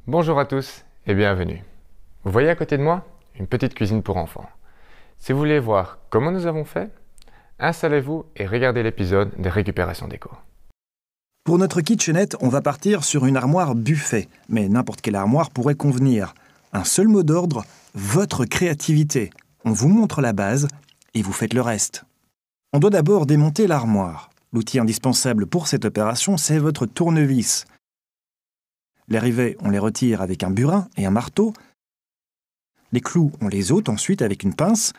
Bonjour à tous et bienvenue. Vous voyez à côté de moi une petite cuisine pour enfants. Si vous voulez voir comment nous avons fait, installez-vous et regardez l'épisode des récupérations déco. Pour notre kitchenette, on va partir sur une armoire buffet, mais n'importe quelle armoire pourrait convenir. Un seul mot d'ordre, votre créativité. On vous montre la base et vous faites le reste. On doit d'abord démonter l'armoire. L'outil indispensable pour cette opération, c'est votre tournevis. Les rivets, on les retire avec un burin et un marteau. Les clous, on les ôte ensuite avec une pince.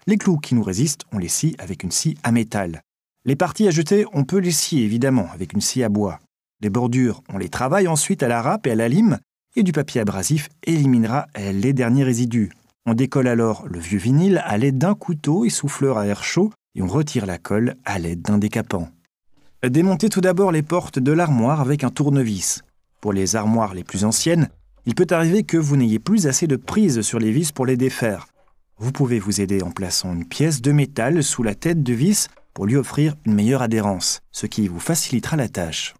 Les clous qui nous résistent, on les scie avec une scie à métal. Les parties à jeter, on peut les scier évidemment avec une scie à bois. Les bordures, on les travaille ensuite à la râpe et à la lime, et du papier abrasif éliminera les derniers résidus. On décolle alors le vieux vinyle à l'aide d'un couteau et souffleur à air chaud, et on retire la colle à l'aide d'un décapant. Démontez tout d'abord les portes de l'armoire avec un tournevis. Pour les armoires les plus anciennes, il peut arriver que vous n'ayez plus assez de prise sur les vis pour les défaire. Vous pouvez vous aider en plaçant une pièce de métal sous la tête de vis pour lui offrir une meilleure adhérence, ce qui vous facilitera la tâche.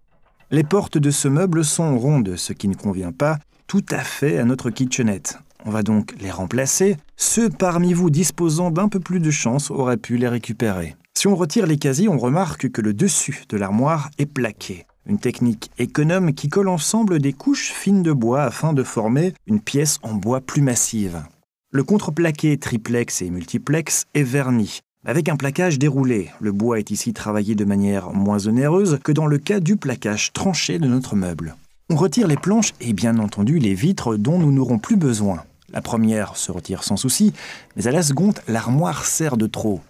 Les portes de ce meuble sont rondes, ce qui ne convient pas tout à fait à notre kitchenette. On va donc les remplacer. Ceux parmi vous disposant d'un peu plus de chance auraient pu les récupérer. Si on retire les casiers, on remarque que le dessus de l'armoire est plaqué. Une technique économe qui colle ensemble des couches fines de bois afin de former une pièce en bois plus massive. Le contreplaqué triplex et multiplex est verni. Avec un plaquage déroulé, le bois est ici travaillé de manière moins onéreuse que dans le cas du plaquage tranché de notre meuble. On retire les planches et bien entendu les vitres dont nous n'aurons plus besoin. La première se retire sans souci, mais à la seconde, l'armoire sert de trop.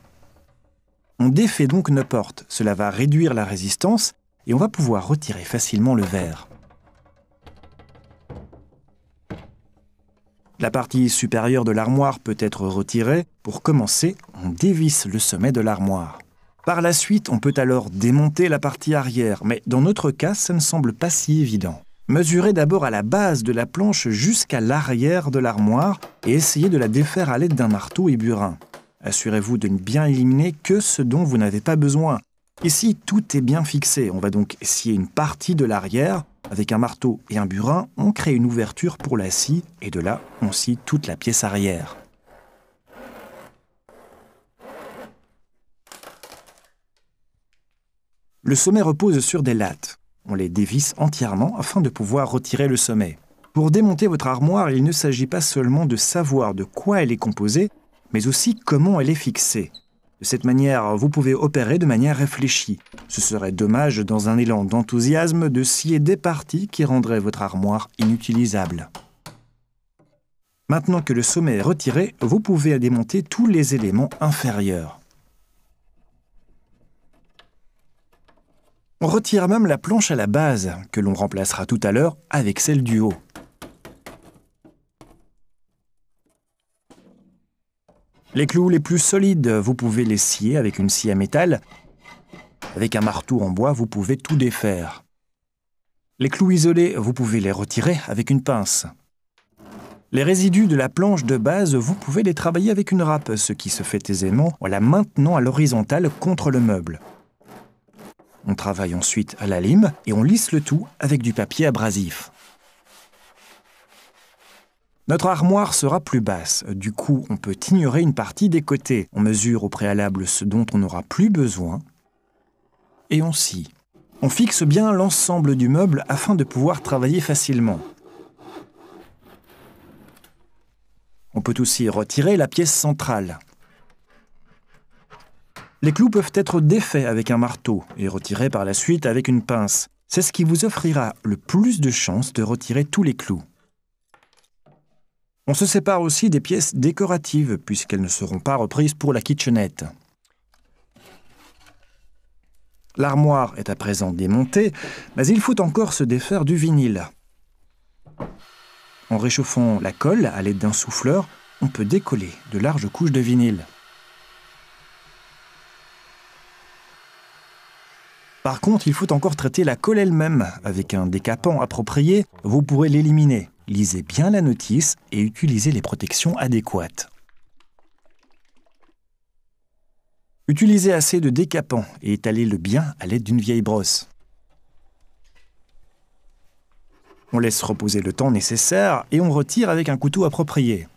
On défait donc nos portes. Cela va réduire la résistance et on va pouvoir retirer facilement le verre. La partie supérieure de l'armoire peut être retirée. Pour commencer, on dévisse le sommet de l'armoire. Par la suite, on peut alors démonter la partie arrière, mais dans notre cas, ça ne semble pas si évident. Mesurez d'abord à la base de la planche jusqu'à l'arrière de l'armoire et essayez de la défaire à l'aide d'un marteau et burin. Assurez-vous de ne bien éliminer que ce dont vous n'avez pas besoin. Ici, tout est bien fixé. On va donc scier une partie de l'arrière. Avec un marteau et un burin, on crée une ouverture pour la scie et de là, on scie toute la pièce arrière. Le sommet repose sur des lattes. On les dévisse entièrement afin de pouvoir retirer le sommet. Pour démonter votre armoire, il ne s'agit pas seulement de savoir de quoi elle est composée, mais aussi comment elle est fixée. De cette manière, vous pouvez opérer de manière réfléchie. Ce serait dommage, dans un élan d'enthousiasme, de scier des parties qui rendraient votre armoire inutilisable. Maintenant que le sommet est retiré, vous pouvez démonter tous les éléments inférieurs. On retire même la planche à la base, que l'on remplacera tout à l'heure avec celle du haut. Les clous les plus solides, vous pouvez les scier avec une scie à métal. Avec un marteau en bois, vous pouvez tout défaire. Les clous isolés, vous pouvez les retirer avec une pince. Les résidus de la planche de base, vous pouvez les travailler avec une râpe, ce qui se fait aisément en la maintenant à l'horizontale contre le meuble. On travaille ensuite à la lime et on lisse le tout avec du papier abrasif. Notre armoire sera plus basse, du coup on peut ignorer une partie des côtés. On mesure au préalable ce dont on n'aura plus besoin et on scie. On fixe bien l'ensemble du meuble afin de pouvoir travailler facilement. On peut aussi retirer la pièce centrale. Les clous peuvent être défaits avec un marteau et retirés par la suite avec une pince. C'est ce qui vous offrira le plus de chances de retirer tous les clous. On se sépare aussi des pièces décoratives puisqu'elles ne seront pas reprises pour la kitchenette. L'armoire est à présent démontée, mais il faut encore se défaire du vinyle. En réchauffant la colle à l'aide d'un souffleur, on peut décoller de larges couches de vinyle. Par contre, il faut encore traiter la colle elle-même. Avec un décapant approprié, vous pourrez l'éliminer. Lisez bien la notice et utilisez les protections adéquates. Utilisez assez de décapant et étalez-le bien à l'aide d'une vieille brosse. On laisse reposer le temps nécessaire et on retire avec un couteau approprié.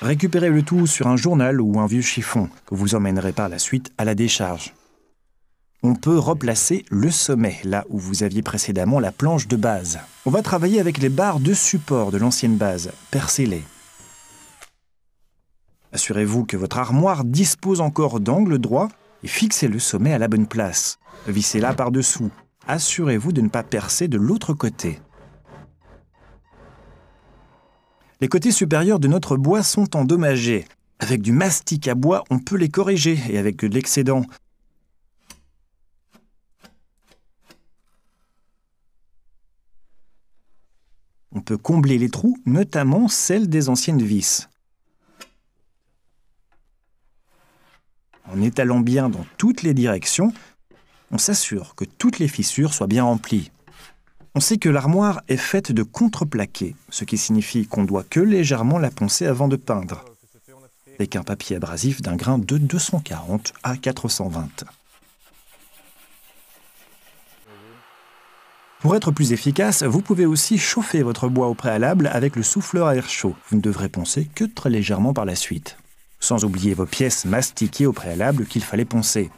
Récupérez le tout sur un journal ou un vieux chiffon que vous emmènerez par la suite à la décharge. On peut replacer le sommet, là où vous aviez précédemment la planche de base. On va travailler avec les barres de support de l'ancienne base, percez-les. Assurez-vous que votre armoire dispose encore d'angle droit et fixez le sommet à la bonne place. Vissez-la par-dessous. Assurez-vous de ne pas percer de l'autre côté. Les côtés supérieurs de notre bois sont endommagés. Avec du mastic à bois, on peut les corriger et avec de l'excédent. On peut combler les trous, notamment celles des anciennes vis. En étalant bien dans toutes les directions, on s'assure que toutes les fissures soient bien remplies. On sait que l'armoire est faite de contreplaqué, ce qui signifie qu'on doit que légèrement la poncer avant de peindre, avec un papier abrasif d'un grain de 240 à 420. Pour être plus efficace, vous pouvez aussi chauffer votre bois au préalable avec le souffleur à air chaud. Vous ne devrez poncer que très légèrement par la suite. Sans oublier vos pièces mastiquées au préalable qu'il fallait poncer.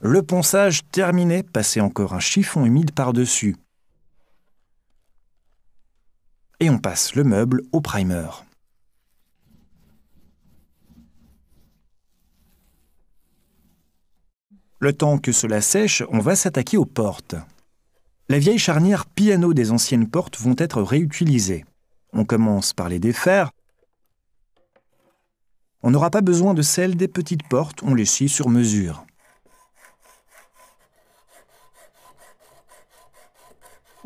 Le ponçage terminé, passez encore un chiffon humide par-dessus. Et on passe le meuble au primer. Le temps que cela sèche, on va s'attaquer aux portes. Les vieilles charnières piano des anciennes portes vont être réutilisées. On commence par les défaire. On n'aura pas besoin de celles des petites portes, on les scie sur mesure.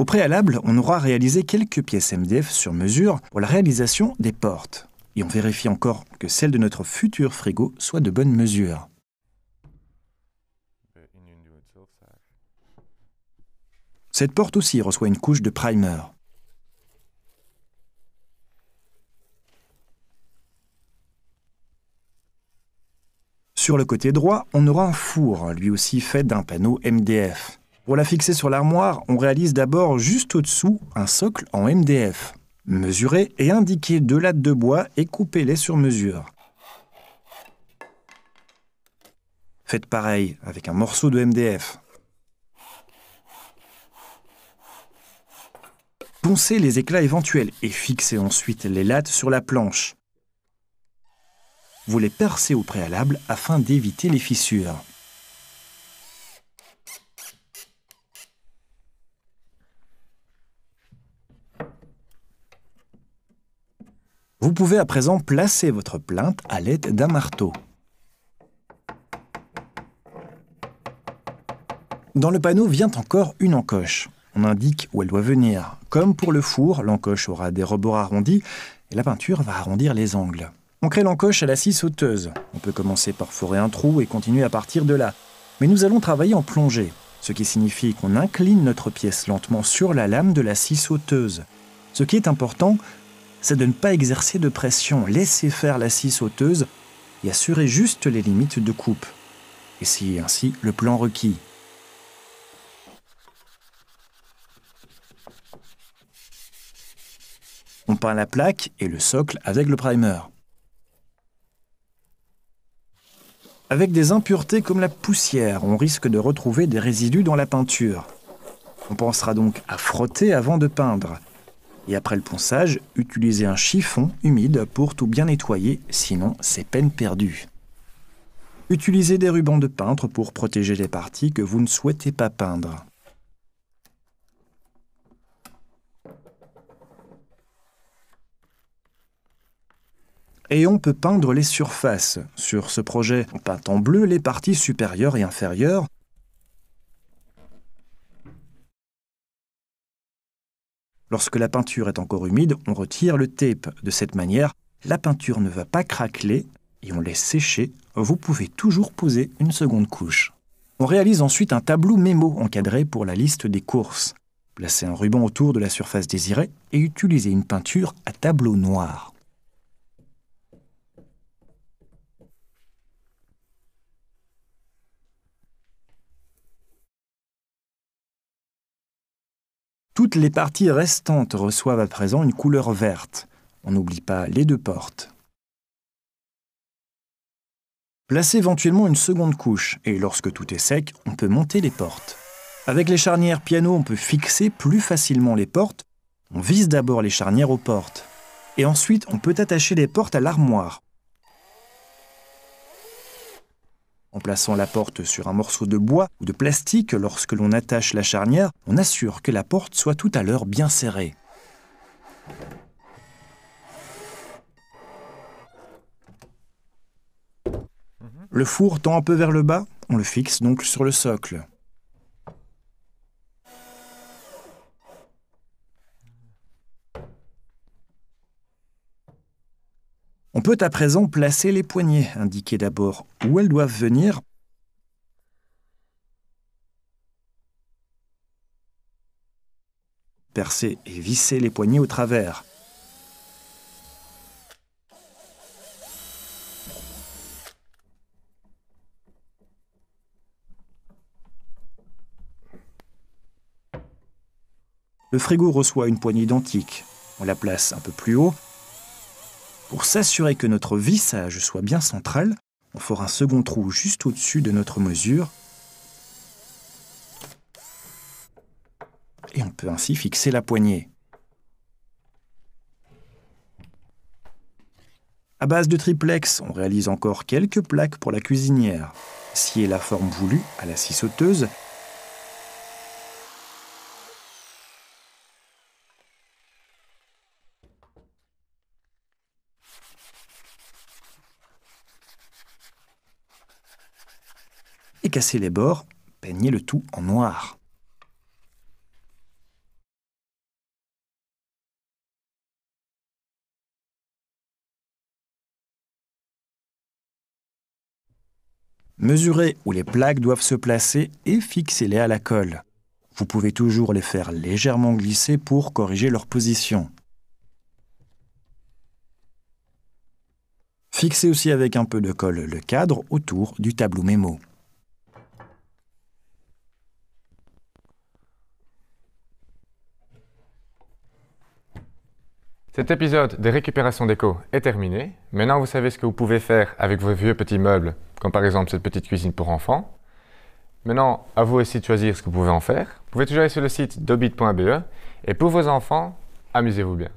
Au préalable, on aura réalisé quelques pièces MDF sur mesure pour la réalisation des portes. Et on vérifie encore que celles de notre futur frigo soient de bonne mesure. Cette porte aussi reçoit une couche de primer. Sur le côté droit, on aura un four, lui aussi fait d'un panneau MDF. Pour la fixer sur l'armoire, on réalise d'abord juste au-dessous un socle en MDF. Mesurez et indiquez 2 lattes de bois et coupez-les sur mesure. Faites pareil avec un morceau de MDF. Poncez les éclats éventuels et fixez ensuite les lattes sur la planche. Vous les percez au préalable afin d'éviter les fissures. Vous pouvez à présent placer votre plinthe à l'aide d'un marteau. Dans le panneau vient encore une encoche. On indique où elle doit venir. Comme pour le four, l'encoche aura des rebords arrondis et la peinture va arrondir les angles. On crée l'encoche à la scie sauteuse. On peut commencer par forer un trou et continuer à partir de là. Mais nous allons travailler en plongée, ce qui signifie qu'on incline notre pièce lentement sur la lame de la scie sauteuse. Ce qui est important, c'est de ne pas exercer de pression. Laissez faire la scie sauteuse et assurez juste les limites de coupe. Essayez ainsi le plan requis. On peint la plaque et le socle avec le primer. Avec des impuretés comme la poussière, on risque de retrouver des résidus dans la peinture. On pensera donc à frotter avant de peindre. Et après le ponçage, utilisez un chiffon humide pour tout bien nettoyer, sinon c'est peine perdue. Utilisez des rubans de peintre pour protéger les parties que vous ne souhaitez pas peindre. Et on peut peindre les surfaces. Sur ce projet, on peint en bleu les parties supérieures et inférieures. Lorsque la peinture est encore humide, on retire le tape. De cette manière, la peinture ne va pas craqueler et on laisse sécher. Vous pouvez toujours poser une seconde couche. On réalise ensuite un tableau mémo encadré pour la liste des courses. Placez un ruban autour de la surface désirée et utilisez une peinture à tableau noir. Toutes les parties restantes reçoivent à présent une couleur verte. On n'oublie pas les 2 portes. Placez éventuellement une seconde couche et lorsque tout est sec, on peut monter les portes. Avec les charnières piano, on peut fixer plus facilement les portes. On visse d'abord les charnières aux portes. Et ensuite, on peut attacher les portes à l'armoire. En plaçant la porte sur un morceau de bois ou de plastique, lorsque l'on attache la charnière, on assure que la porte soit tout à l'heure bien serrée. Le four tend un peu vers le bas, on le fixe donc sur le socle. On peut à présent placer les poignées, indiquer d'abord où elles doivent venir. Percer et visser les poignées au travers. Le frigo reçoit une poignée identique. On la place un peu plus haut. Pour s'assurer que notre vissage soit bien central, on fera un second trou juste au-dessus de notre mesure. Et on peut ainsi fixer la poignée. À base de triplex, on réalise encore quelques plaques pour la cuisinière. Scier la forme voulue à la scie sauteuse. Et casser les bords, peignez le tout en noir. Mesurez où les plaques doivent se placer et fixez-les à la colle. Vous pouvez toujours les faire légèrement glisser pour corriger leur position. Fixez aussi avec un peu de colle le cadre autour du tableau mémo. Cet épisode des récupérations déco est terminé. Maintenant, vous savez ce que vous pouvez faire avec vos vieux petits meubles, comme par exemple cette petite cuisine pour enfants. Maintenant, à vous aussi de choisir ce que vous pouvez en faire. Vous pouvez toujours aller sur le site dobit.be et pour vos enfants, amusez-vous bien.